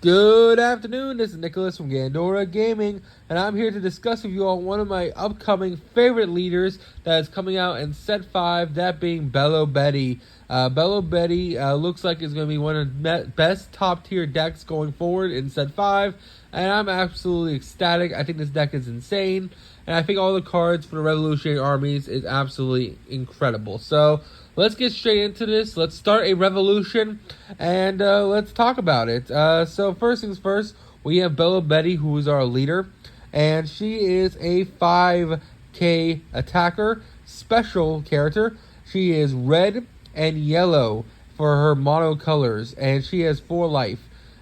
Good afternoon, this is Nicholas from Gandora Gaming, and I'm here to discuss with you all one of my upcoming favorite leaders that is coming out in Set 5, that being Belo. Belo looks like it's going to be one of the best top-tier decks going forward in Set 5, and I'm absolutely ecstatic. I think this deck is insane, and I think all the cards for the Revolutionary Armies is absolutely incredible. So, let's get straight into this. Let's start a revolution, and let's talk about it. So first things first, we have Belo, who is our leader, and she is a 5k attacker, special character. She is red and yellow for her mono colors, and she has 4 life.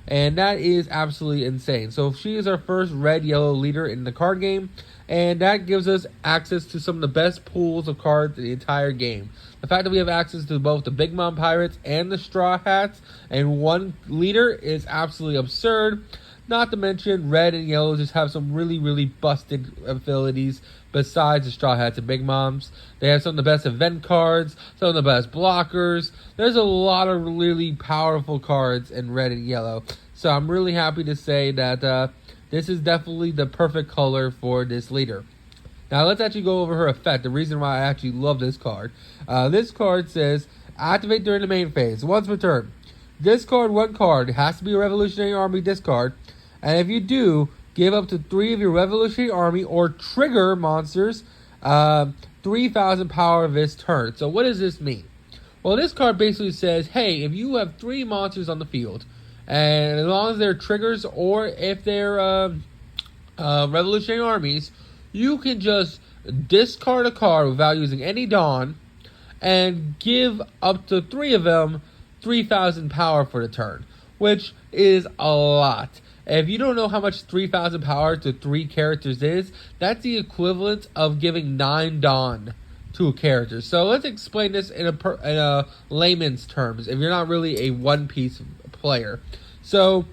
And that is absolutely insane. So she is our first red-yellow leader in the card game, and that gives us access to some of the best pools of cards in the entire game. The fact that we have access to both the Big Mom Pirates and the Straw Hats and one leader is absolutely absurd. Not to mention, red and yellow just have some really busted abilities besides the Straw Hats and Big Moms. They have some of the best event cards, some of the best blockers. There's a lot of really powerful cards in red and yellow. So I'm really happy to say that this is definitely the perfect color for this leader. Now let's actually go over her effect, the reason why I actually love this card. This card says, activate during the main phase, once per turn. Discard 1 card, it has to be a Revolutionary Army discard. And if you do, give up to 3 of your Revolutionary Army or trigger monsters 3,000 power this turn. So what does this mean? Well, this card basically says, hey, if you have 3 monsters on the field, and as long as they're triggers or if they're Revolutionary Armies, you can just discard a card without using any Dawn and give up to 3 of them 3,000 power for the turn, which is a lot. If you don't know how much 3,000 power to 3 characters is, that's the equivalent of giving 9 Dawn to a character. So let's explain this in a layman's terms, if you're not really a one-piece player. So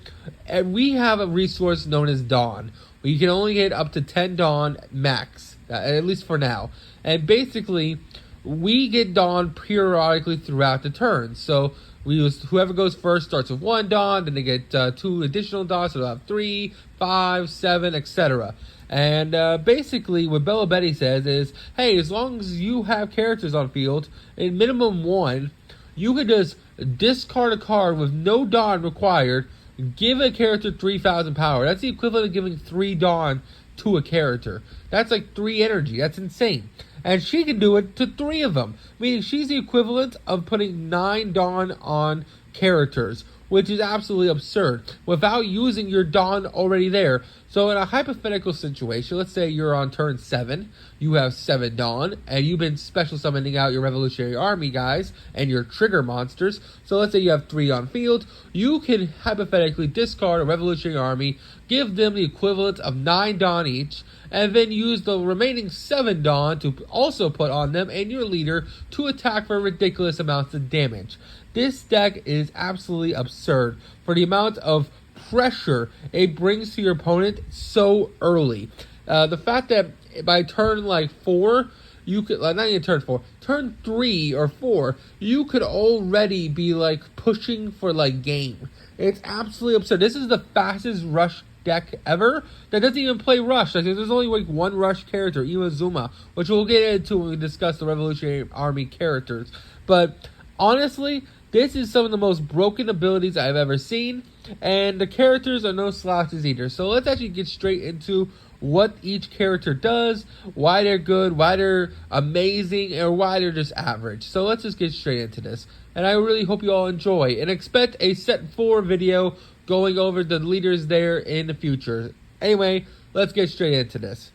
we have a resource known as Dawn. You can only get up to 10 Dawn max, at least for now. And basically, we get Dawn periodically throughout the turn. So we use whoever goes first starts with 1 Dawn, then they get 2 additional Dawn, so they'll have 3, 5, 7, etc. And basically, what Belo says is, hey, as long as you have characters on field, in minimum 1, you can just discard a card with no Dawn required, give a character 3,000 power. That's the equivalent of giving 3 Dawn to a character. That's like 3 energy. That's insane. And she can do it to 3 of them, meaning she's the equivalent of putting 9 Dawn on characters, which is absolutely absurd, without using your Dawn already there. So in a hypothetical situation, let's say you're on turn 7, you have 7 Dawn, and you've been special summoning out your Revolutionary Army guys and your trigger monsters. So let's say you have 3 on field, you can hypothetically discard a Revolutionary Army, give them the equivalent of 9 Dawn each, and then use the remaining 7 Dawn to also put on them and your leader to attack for ridiculous amounts of damage. This deck is absolutely absurd for the amount of pressure it brings to your opponent so early. The fact that by turn 4, you could, not even turn 4, turn 3 or 4, you could already be pushing for game. It's absolutely absurd. This is the fastest rush deck ever that doesn't even play rush. There's only 1 rush character, Iwazuma, which we'll get into when we discuss the Revolutionary Army characters. But honestly, this is some of the most broken abilities I've ever seen, and the characters are no slouches either. So let's actually get straight into what each character does, why they're good, why they're amazing, or why they're just average. So let's just get straight into this. And I really hope you all enjoy, and expect a Set 4 video going over the leaders there in the future. Anyway, let's get straight into this.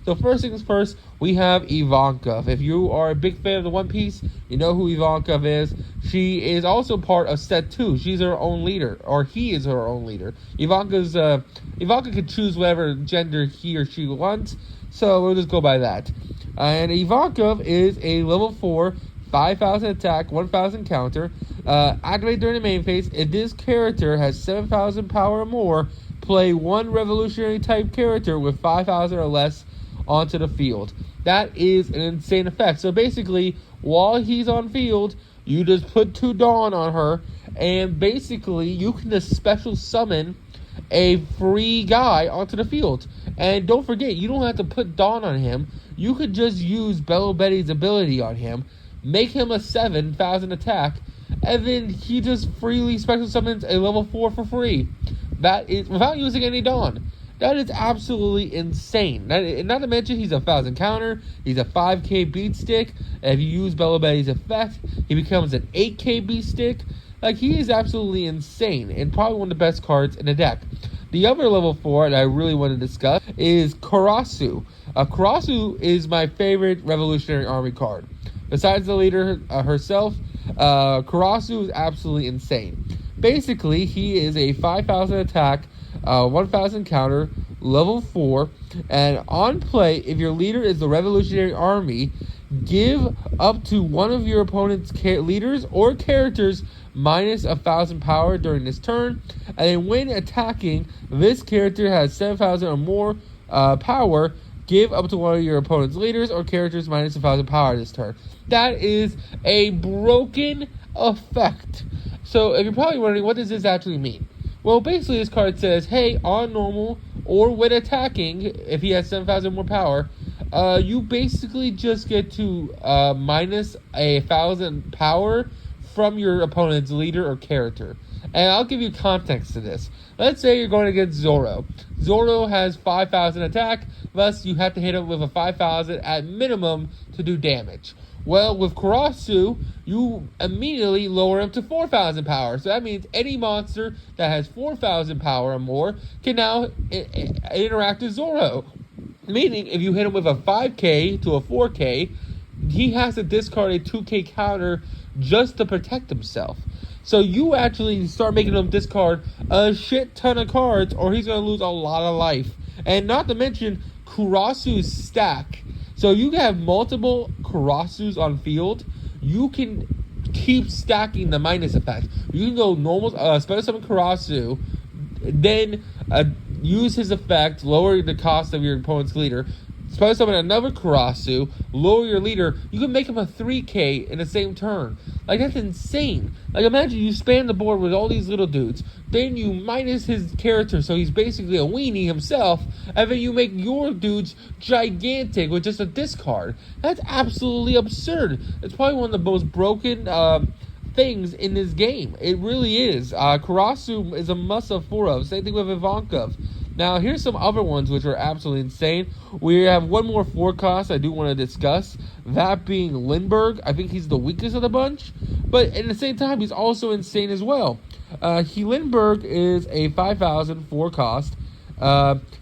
So first things first, we have Ivankov. If you are a big fan of the One Piece, you know who Ivankov is. She is also part of Set 2. She's her own leader, or he is her own leader. Ivanka can choose whatever gender he or she wants, so we'll just go by that. And Ivankov is a level 4, 5,000 attack, 1,000 counter. Activate during the main phase. If this character has 7,000 power or more, play 1 revolutionary type character with 5,000 or less onto the field. That is an insane effect. So basically, while he's on field, you just put 2 Dawn on her, and basically you can just special summon a free guy onto the field. And don't forget, you don't have to put Dawn on him. You could just use Belo Betty's ability on him, make him a 7,000 attack, and then he just freely special summons a level 4 for free. That is without using any Dawn. That is absolutely insane. Not to mention, he's a 1,000 counter. He's a 5k beat stick. And if you use Belo Betty's effect, he becomes an 8k beat stick. Like, he is absolutely insane and probably one of the best cards in the deck. The other level 4 that I really want to discuss is Karasu. Karasu is my favorite Revolutionary Army card. Besides the leader herself, Karasu is absolutely insane. Basically, he is a 5,000 attack, 1,000 counter, level 4, and on play, if your leader is the Revolutionary Army, give up to one of your opponent's leaders or characters minus 1,000 power during this turn, and then when attacking, this character has 7,000 or more power, give up to one of your opponent's leaders or characters minus 1,000 power this turn. That is a broken effect. So if you're probably wondering, what does this actually mean? Well, basically this card says, hey, on normal or when attacking, if he has 7,000 more power, you basically just get to minus 1,000 power from your opponent's leader or character. And I'll give you context to this. Let's say you're going against Zoro. Zoro has 5,000 attack, thus you have to hit him with a 5,000 at minimum to do damage. Well, with Karasu, you immediately lower him to 4,000 power. So that means any monster that has 4,000 power or more can now interact with Zoro. Meaning, if you hit him with a 5k to a 4k, he has to discard a 2k counter just to protect himself. So you actually start making him discard a shit ton of cards, or he's going to lose a lot of life. And not to mention, Kurasu's stack. So you can have multiple Karasus on field. You can keep stacking the minus effect. You can go normal, special summon Karasu, then use his effect, lower the cost of your opponent's leader. Special summon another Karasu, lower your leader. You can make him a 3k in the same turn. Like, that's insane. Like, imagine you span the board with all these little dudes, then you minus his character, so he's basically a weenie himself, and then you make your dudes gigantic with just a discard. That's absolutely absurd. It's probably one of the most broken things in this game. It really is. Karasu is a must-have for. Same thing with Ivankov. Now, here's some other ones which are absolutely insane. We have one more forecast I do want to discuss, that being Lindbergh. I think he's the weakest of the bunch, but at the same time, he's also insane as well. Lindbergh is a 5,000 forecast.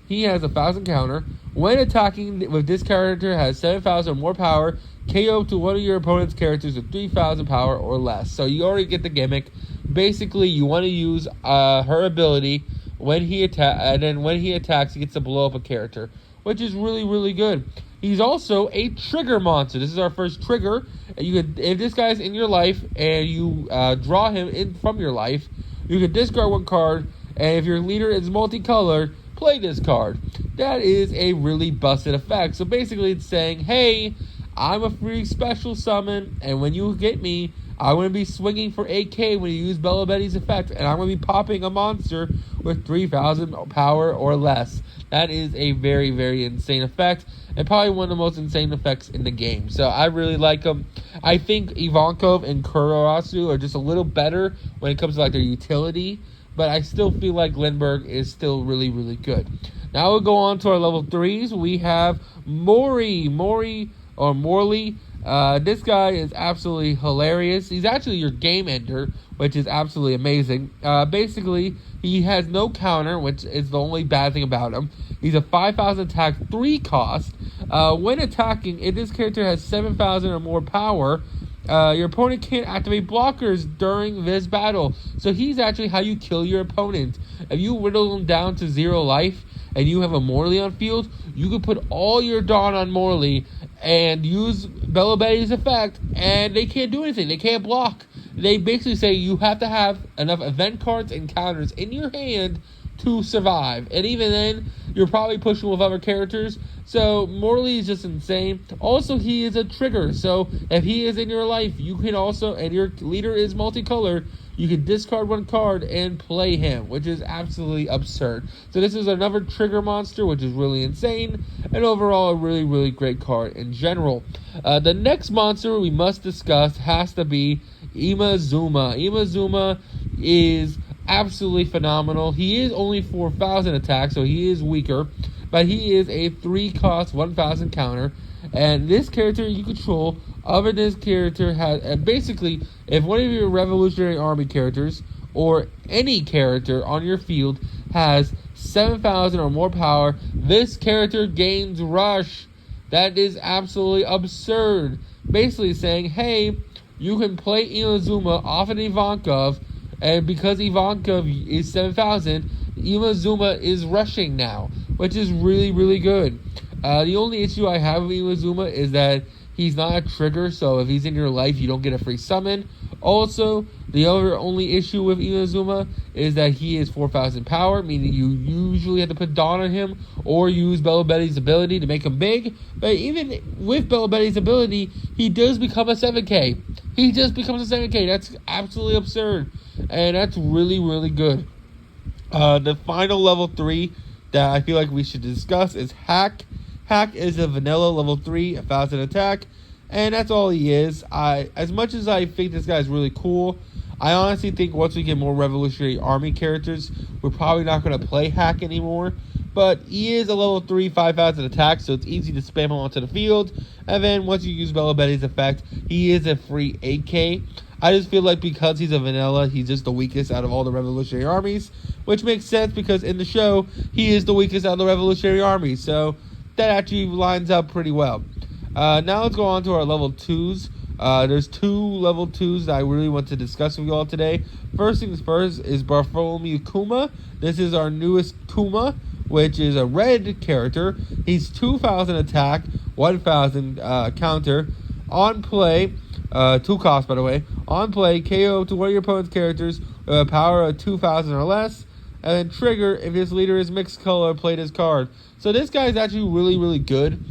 He has a 1,000 counter. When attacking with this character, has 7,000 or more power, KO to one of your opponent's characters with 3,000 power or less. So you already get the gimmick. Basically, you want to use her ability when he and then when he attacks, he gets to blow up a character, which is really, really good. He's also a trigger monster. This is our first trigger. You could, if this guy's in your life and you draw him in from your life, you can discard one card, and if your leader is multicolored, play this card. That is a really busted effect. So basically, it's saying, hey, I'm a free special summon, and when you get me, I'm going to be swinging for 8k when you use Belo Betty's effect, and I'm going to be popping a monster with 3,000 power or less. That is a very, very insane effect, and probably one of the most insane effects in the game. So I really like them. I think Ivankov and Karasu are just a little better when it comes to like their utility, but I still feel like Lindbergh is still really, really good. Now we'll go on to our level 3s. We have Morley. This guy is absolutely hilarious. He's actually your game ender, which is absolutely amazing. Basically, he has no counter, which is the only bad thing about him. He's a 5,000 attack, 3 cost. When attacking, if this character has 7,000 or more power, your opponent can't activate blockers during this battle. So he's actually how you kill your opponent. If you whittle him down to 0 life, and you have a Morley on field, you can put all your Dawn on Morley and use Belo Betty's effect, and they can't do anything. They can't block. They basically say you have to have enough event cards and counters in your hand to survive. And even then, you're probably pushing with other characters. So Morley is just insane. Also, he is a trigger. So if he is in your life, you can also, and your leader is multicolored, you can discard one card and play him, which is absolutely absurd. So this is another trigger monster, which is really insane, and overall a really, really great card in general. The next monster we must discuss has to be Imazuma. Imazuma is absolutely phenomenal. He is only 4,000 attack, so he is weaker, but he is a 3-cost 1,000 counter, and this character you control, other than this character, has basically, if one of your Revolutionary Army characters or any character on your field has 7,000 or more power, this character gains Rush. That is absolutely absurd. Basically saying, hey, you can play Inazuma off of Ivankov, and because Ivankov is 7,000, Inazuma is rushing now, which is really, really good. The only issue I have with Inazuma is that he's not a trigger, so if he's in your life, you don't get a free summon. Also, the only issue with Inazuma is that he is 4,000 power, meaning you usually have to put Dawn on him or use Belo Betty's ability to make him big. But even with Belo Betty's ability, he does become a 7k. He just becomes a 7k. That's absolutely absurd. And that's really, really good. The final level 3 that I feel like we should discuss is Hack. Hack is a vanilla level 3, 1,000 attack, and that's all he is. As much as I think this guy is really cool, I honestly think once we get more Revolutionary Army characters, we're probably not going to play Hack anymore. But he is a level 3, 5,000 attack, so it's easy to spam him onto the field. And then once you use Belo Betty's effect, he is a free 8k. I just feel like because he's a vanilla, he's just the weakest out of all the Revolutionary Armies, which makes sense because in the show, he is the weakest out of the Revolutionary Armies. So that actually lines up pretty well. Now let's go on to our level 2s. There's 2 level 2s that I really want to discuss with you all today. First things first is Bartholomew Kuma. This is our newest Kuma, which is a red character. He's 2,000 attack, 1,000 counter. On play, 2 costs by the way. On play, KO to one of your opponent's characters with a power of 2,000 or less. And then trigger if his leader is mixed color, play this card. So this guy is actually really, really good.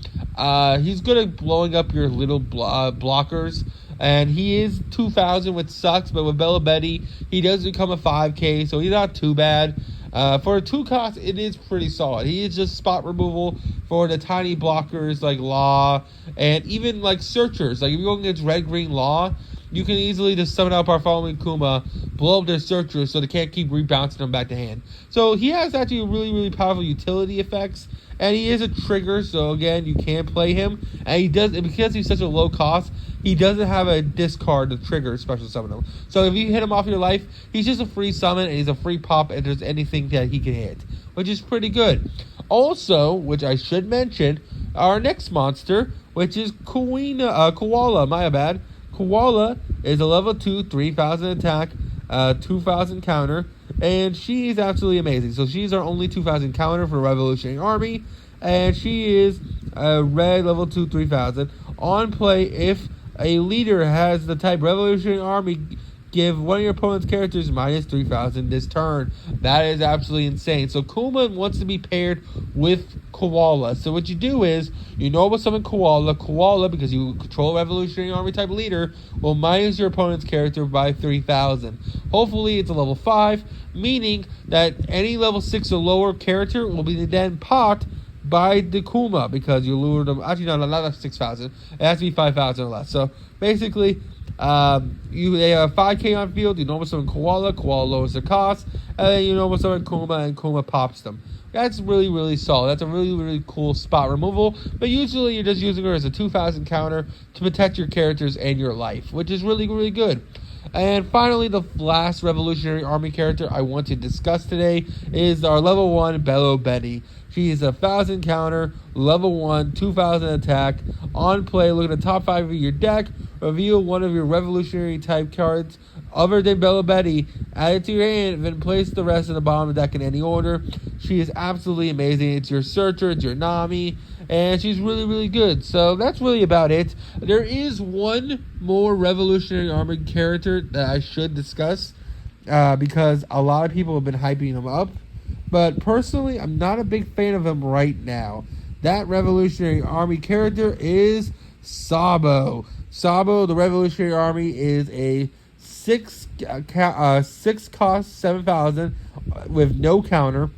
He's good at blowing up your little blockers. And he is 2,000, which sucks. But with Belo Betty, he does become a 5k, so he's not too bad. For a 2 cost, it is pretty solid. He is just spot removal for the tiny blockers like Law and even like Searchers. Like if you go against Red-Green Law, you can easily just summon out Bartholomew Kuma, blow up their Searchers so they can't keep rebouncing them back to hand. So he has actually really, really powerful utility effects. And he is a trigger, so again, you can play him. And he does, because he's such a low cost, he doesn't have a discard to trigger special summon him. So if you hit him off your life, he's just a free summon and he's a free pop if there's anything that he can hit, which is pretty good. Also, which I should mention, our next monster, which is Koala, my bad. Koala is a level 2, 3,000 attack, 2,000 counter, and she is absolutely amazing. So she's our only 2,000 counter for the Revolutionary Army, and she is a red level 2, 3,000. On play, if a leader has the type Revolutionary Army, give one of your opponent's characters minus 3,000 this turn. That is absolutely insane. So Kuma wants to be paired with Koala. So what you do is, you normal summon Koala. Koala, because you control a Revolutionary Army type leader, will minus your opponent's character by 3,000. Hopefully it's a level 5, meaning that any level 6 or lower character will be then popped by the Kuma, because you lured them. Actually, no, not 6,000. It has to be 5,000 or less. So basically, they have 5k on field. You normal summon Koala. Koala lowers the cost, and then you normal summon Kuma, and Kuma pops them. That's really, really solid. That's a really, really cool spot removal. But usually you're just using her as a 2,000 counter to protect your characters and your life, which is really, really good. And finally, the last Revolutionary Army character I want to discuss today is our level 1 Belo Betty. She is a 1,000 counter, level 1, 2,000 attack. On play, look at the top 5 of your deck. Reveal one of your Revolutionary type cards other than Belo Betty. Add it to your hand, then place the rest of the bottom of the deck in any order. She is absolutely amazing. It's your Searcher, it's your Nami, and she's really, really good. So that's really about it. There is one more Revolutionary Army character that I should discuss because a lot of people have been hyping him up. But personally, I'm not a big fan of him right now. That Revolutionary Army character is Sabo. Sabo, the Revolutionary Army, is a six cost 7,000 with no counter.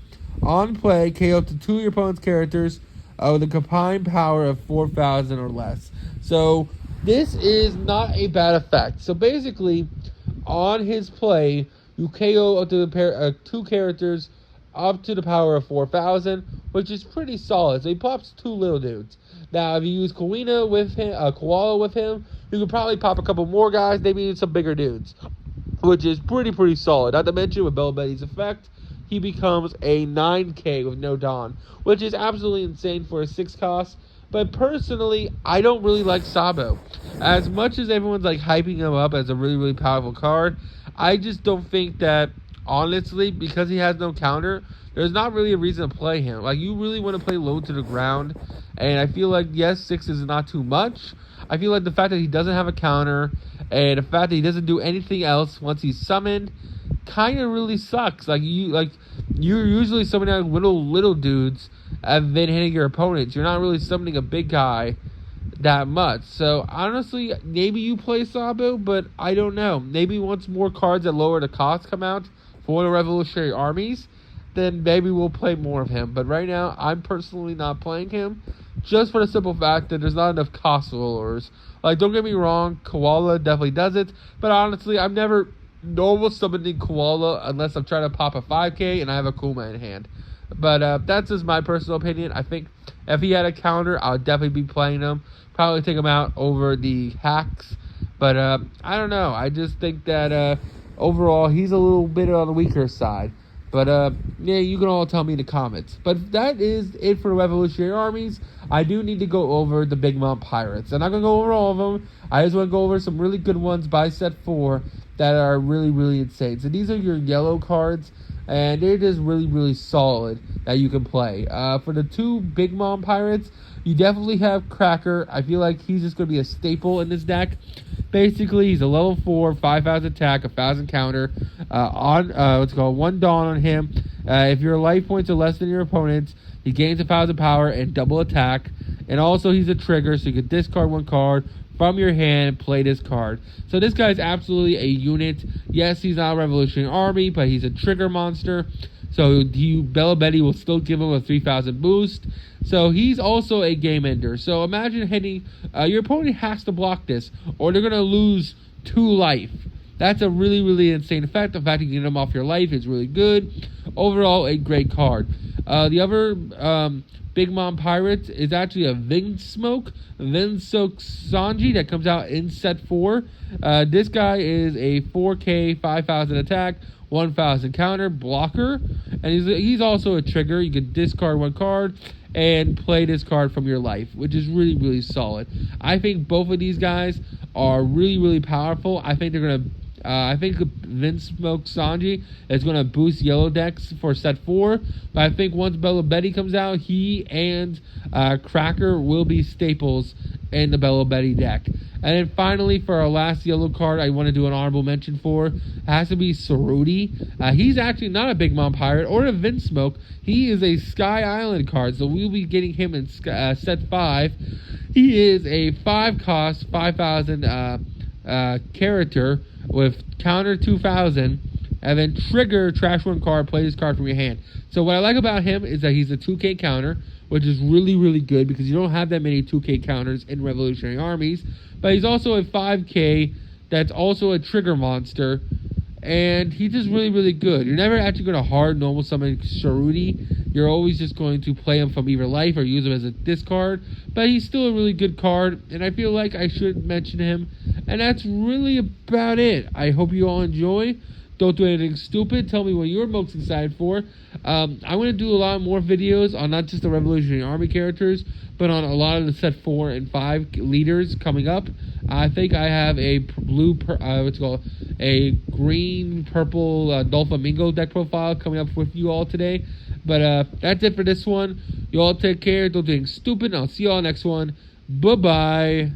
On play, KO up to 2 of your opponent's characters with a combined power of 4,000 or less. So this is not a bad effect. So basically, on his play, you KO up to the 2 characters up to the power of 4,000, which is pretty solid. So he pops 2 little dudes. Now, if you use Koala with him, you could probably pop a couple more guys, maybe some bigger dudes, which is pretty solid. Not to mention, with Belo Betty's effect, he becomes a 9k with no Dawn, which is absolutely insane for a 6 cost. But personally, I don't really like Sabo. As much as everyone's like hyping him up as a really powerful card, I just don't think that, honestly, because he has no counter, there's not really a reason to play him. Like, you really want to play low to the ground, and I feel like, yes, 6 is not too much. I feel like the fact that he doesn't have a counter, and the fact that he doesn't do anything else once he's summoned, kind of really sucks. You're usually summoning out little dudes and then hitting your opponents. You're not really summoning a big guy that much. So honestly, maybe you play Sabo, but I don't know. Maybe once more cards that lower the cost come out for the Revolutionary Armies, then maybe we'll play more of him. But right now, I'm personally not playing him, just for the simple fact that there's not enough cost rollers. Like, don't get me wrong, Koala definitely does it, but honestly, I'm never normal summoning Koala unless I'm trying to pop a 5k and I have a Kuma in hand. But that's just my personal opinion. I think if he had a counter, I would definitely be playing him. Probably take him out over the hacks. But I don't know. I just think that overall, he's a little bit on the weaker side. But yeah, you can all tell me in the comments. But that is it for the Revolutionary Armies. I do need to go over the Big Mom Pirates. I'm not going to go over all of them. I just want to go over some really good ones by set 4 that are really insane. So these are your yellow cards, and they're just really solid that you can play. For the 2 Big Mom Pirates, you definitely have Cracker. I feel like he's just going to be a staple in this deck. Basically, he's a level 4, 5,000 attack, 1,000 counter. What's called 1 Dawn on him. If your life points are less than your opponent's, he gains 1,000 power and double attack. And also, he's a trigger, so you can discard 1 card from your hand and play this card. So this guy's absolutely a unit. Yes, he's not a Revolutionary Army, but he's a trigger monster. So Belo Betty will still give him a 3,000 boost. So he's also a game ender. So imagine hitting, your opponent has to block this, or they're going to lose 2 life. That's a really insane effect. The fact you get him off your life is really good. Overall, a great card. The other Big Mom Pirates is actually a Vinsmoke Sanji that comes out in set 4. This guy is a 4k, 5,000 attack, 1,000 counter blocker, and he's also a trigger. You can discard 1 card and play this card from your life, which is really solid. I think both of these guys are really powerful. I think they're gonna. I think Vinsmoke Sanji is going to boost yellow decks for set 4. But I think once Belo Betty comes out, he and Cracker will be staples in the Belo Betty deck. And then finally, for our last yellow card, I want to do an honorable mention for. It has to be Saruti. He's actually not a Big Mom Pirate or a Vinsmoke. He is a Sky Island card, so we'll be getting him in set 5. He is a 5 cost, 5,000 character with counter 2,000, and then trigger, trash 1 card, play this card from your hand. So what I like about him is that he's a 2k counter, which is really good because you don't have that many 2k counters in Revolutionary Armies. But he's also a 5k that's also a trigger monster, and he's just really good. You're never actually going to hard normal summon Saruti. You're always just going to play him from either life or use him as a discard. But he's still a really good card, and I feel like I should mention him. And that's really about it. I hope you all enjoy. Don't do anything stupid. Tell me what you're most excited for. I'm going to do a lot more videos on not just the Revolutionary Army characters, but on a lot of the set 4 and 5 leaders coming up. I think I have a a green, purple Dolphamingo deck profile coming up with you all today. But that's it for this one. You all take care. Don't do anything stupid. I'll see you all next one. Bye-bye.